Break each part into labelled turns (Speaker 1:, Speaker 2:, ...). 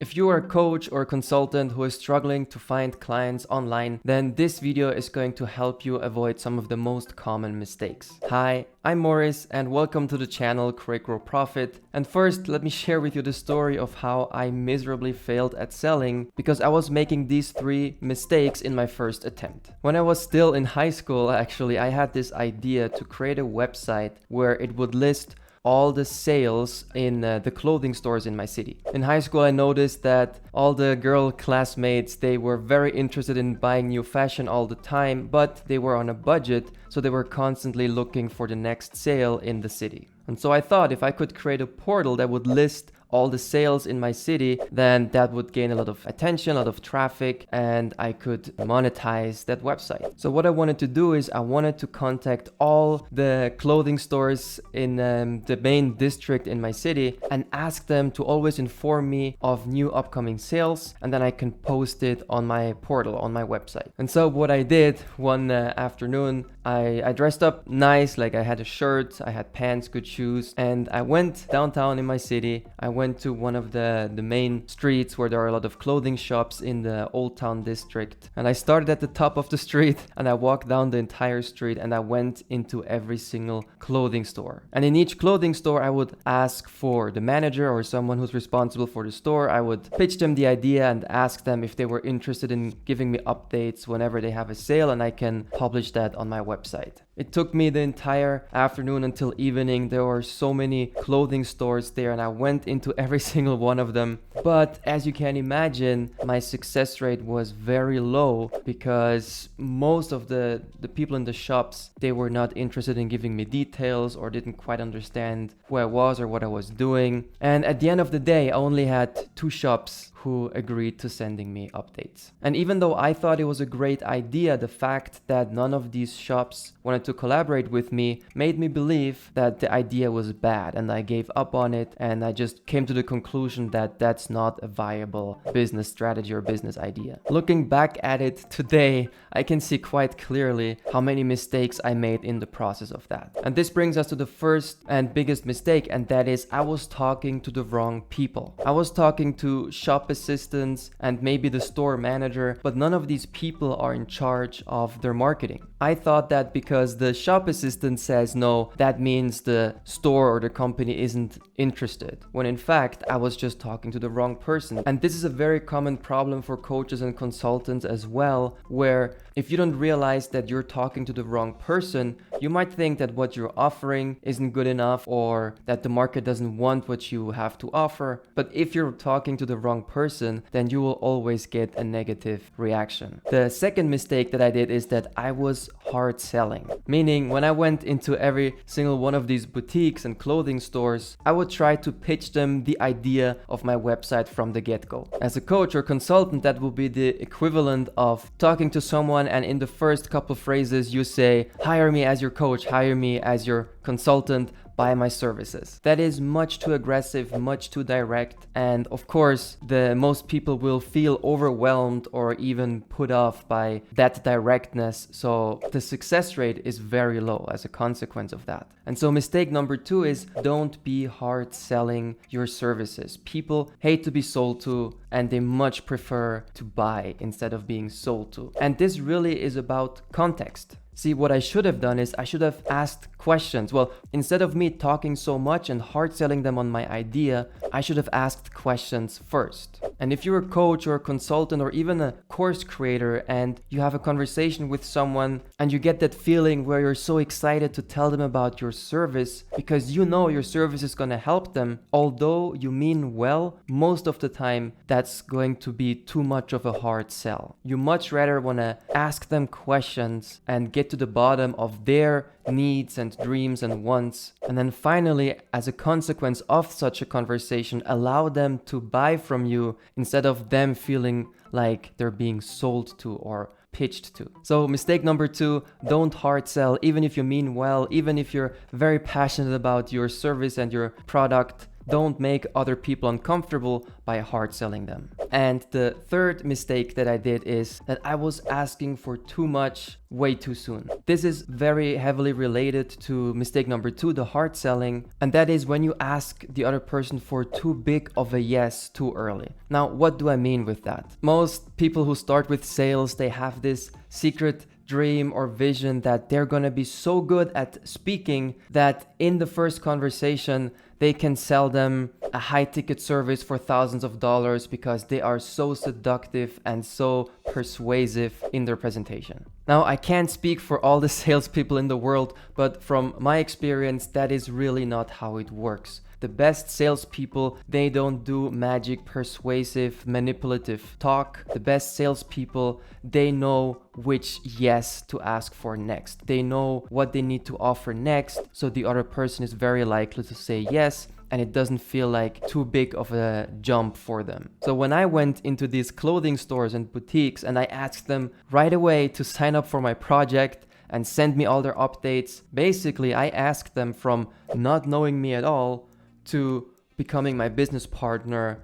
Speaker 1: If you are a coach or a consultant who is struggling to find clients online, then this video is going to help you avoid some of the most common mistakes. Hi, I'm Morris and welcome to the channel CreateGrowProfit. And first, let me share with you the story of how I miserably failed at selling because I was making these 3 mistakes in my first attempt. When I was still in high school, actually, I had this idea to create a website where it would list all the sales in the clothing stores in my city. In high school, I noticed that all the girl classmates, they were very interested in buying new fashion all the time, but they were on a budget, so they were constantly looking for the next sale in the city. And so I thought if I could create a portal that would list all the sales in my city, then that would gain a lot of attention, a lot of traffic, and I could monetize that website. So what I wanted to do is I wanted to contact all the clothing stores in the main district in my city and ask them to always inform me of new upcoming sales, and then I can post it on my portal, on my website. And so what I did one afternoon, I dressed up nice, like I had a shirt, I had pants, good shoes, and I went downtown in my city. I went to one of the main streets where there are a lot of clothing shops in the Old Town district. And I started at the top of the street and I walked down the entire street and I went into every single clothing store. And in each clothing store, I would ask for the manager or someone who's responsible for the store. I would pitch them the idea and ask them if they were interested in giving me updates whenever they have a sale, and I can publish that on my website. It took me the entire afternoon until evening. There were so many clothing stores there and I went into every single one of them. But as you can imagine, my success rate was very low because most of the people in the shops, they were not interested in giving me details or didn't quite understand who I was or what I was doing. And at the end of the day, I only had 2 shops who agreed to sending me updates. And even though I thought it was a great idea, the fact that none of these shops wanted to collaborate with me made me believe that the idea was bad, and I gave up on it, and I just came to the conclusion that that's not a viable business strategy or business idea. Looking back at it today, I can see quite clearly how many mistakes I made in the process of that. And this brings us to the first and biggest mistake, and that is I was talking to the wrong people. I was talking to shop assistants and maybe the store manager, but none of these people are in charge of their marketing. I thought that because the shop assistant says no, that means the store or the company isn't interested, when in fact I was just talking to the wrong person. And this is a very common problem for coaches and consultants as well, where if you don't realize that you're talking to the wrong person, you might think that what you're offering isn't good enough or that the market doesn't want what you have to offer. But if you're talking to the wrong person, then you will always get a negative reaction. The second mistake that I did is that I was hard selling. Meaning when I went into every single one of these boutiques and clothing stores, I would try to pitch them the idea of my website from the get-go. As a coach or consultant, that would be the equivalent of talking to someone and in the first couple phrases you say, hire me as your coach, hire me as your consultant, buy my services. That is much too aggressive, much too direct, and of course the most people will feel overwhelmed or even put off by that directness, so the success rate is very low as a consequence of that. And so mistake number 2 is don't be hard selling your services. People hate to be sold to and they much prefer to buy instead of being sold to. And this really is about context. See, what I should have done is I should have asked questions. Well, instead of me talking so much and hard selling them on my idea, I should have asked questions first. And if you're a coach or a consultant or even a course creator and you have a conversation with someone and you get that feeling where you're so excited to tell them about your service because you know your service is going to help them, although you mean well, most of the time that's going to be too much of a hard sell. You much rather want to ask them questions and get to the bottom of their needs and dreams and wants. And then finally, as a consequence of such a conversation, allow them to buy from you instead of them feeling like they're being sold to or pitched to. So mistake number 2, don't hard sell, even if you mean well, even if you're very passionate about your service and your product. Don't make other people uncomfortable by hard selling them. And the third mistake that I did is that I was asking for too much way too soon. This is very heavily related to mistake number 2, the hard selling, and that is when you ask the other person for too big of a yes too early. Now, what do I mean with that? Most people who start with sales, they have this secret dream or vision that they're gonna be so good at speaking that in the first conversation they can sell them a high ticket service for thousands of dollars because they are so seductive and so persuasive in their presentation. Now, I can't speak for all the salespeople in the world, but from my experience, that is really not how it works. The best salespeople, they don't do magic, persuasive, manipulative talk. The best salespeople, they know which yes to ask for next. They know what they need to offer next, so the other person is very likely to say yes, and it doesn't feel like too big of a jump for them. So when I went into these clothing stores and boutiques and I asked them right away to sign up for my project and send me all their updates, basically I asked them from not knowing me at all to becoming my business partner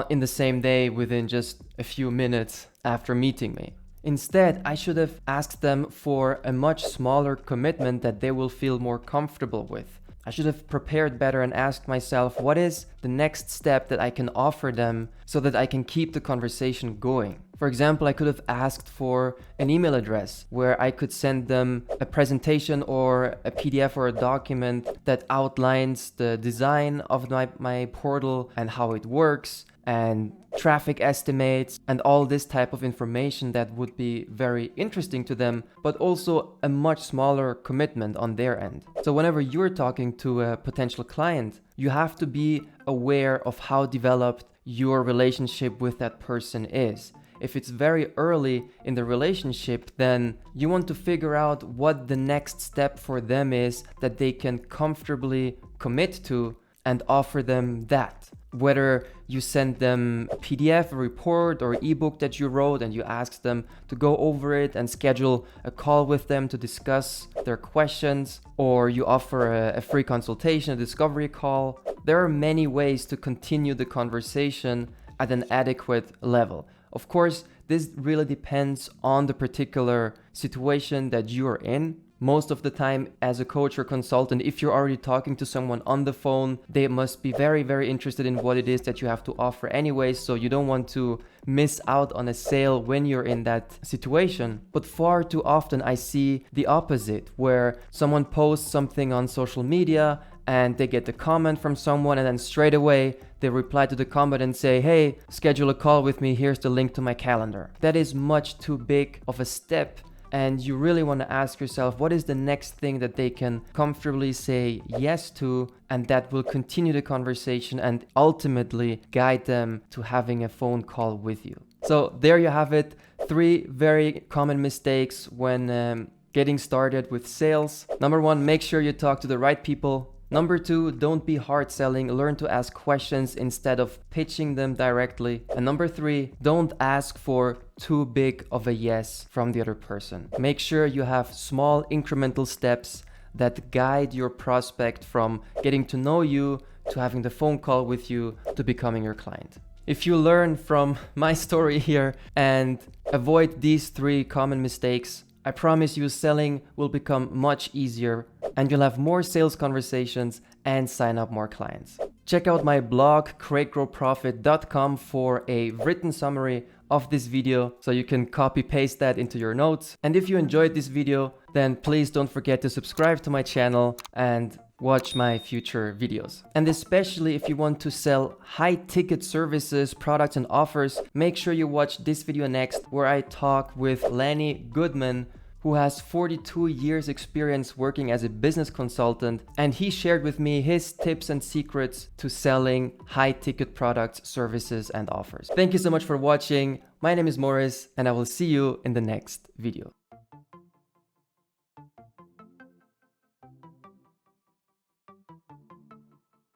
Speaker 1: in the same day within just a few minutes after meeting me. Instead, I should have asked them for a much smaller commitment that they will feel more comfortable with. I should have prepared better and asked myself, what is the next step that I can offer them so that I can keep the conversation going? For example, I could have asked for an email address where I could send them a presentation or a PDF or a document that outlines the design of my portal and how it works, and traffic estimates and all this type of information that would be very interesting to them, but also a much smaller commitment on their end. So whenever you're talking to a potential client, you have to be aware of how developed your relationship with that person is. If it's very early in the relationship, then you want to figure out what the next step for them is that they can comfortably commit to and offer them that. Whether you send them a PDF, a report, or ebook that you wrote and you ask them to go over it and schedule a call with them to discuss their questions, or you offer a free consultation, a discovery call. There are many ways to continue the conversation at an adequate level. Of course, this really depends on the particular situation that you're in. Most of the time, as a coach or consultant, if you're already talking to someone on the phone, they must be very, very interested in what it is that you have to offer anyway, so you don't want to miss out on a sale when you're in that situation. But far too often I see the opposite, where someone posts something on social media and they get a comment from someone, and then straight away they reply to the comment and say, hey, schedule a call with me, here's the link to my calendar. That is much too big of a step. And you really want to ask yourself, what is the next thing that they can comfortably say yes to, and that will continue the conversation and ultimately guide them to having a phone call with you. So there you have it. 3 very common mistakes when getting started with sales. Number 1, make sure you talk to the right people. Number 2, don't be hard selling. Learn to ask questions instead of pitching them directly. And number 3, don't ask for too big of a yes from the other person. Make sure you have small incremental steps that guide your prospect from getting to know you to having the phone call with you to becoming your client. If you learn from my story here and avoid these 3 common mistakes, I promise you selling will become much easier and you'll have more sales conversations and sign up more clients. Check out my blog CreateGrowProfit.com for a written summary of this video so you can copy paste that into your notes. And if you enjoyed this video, then please don't forget to subscribe to my channel and watch my future videos. And especially if you want to sell high ticket services, products and offers, make sure you watch this video next, where I talk with Lenny Goodman, who has 42 years experience working as a business consultant, and he shared with me his tips and secrets to selling high ticket products, services and offers. Thank you so much for watching. My name is Morris and I will see you in the next video.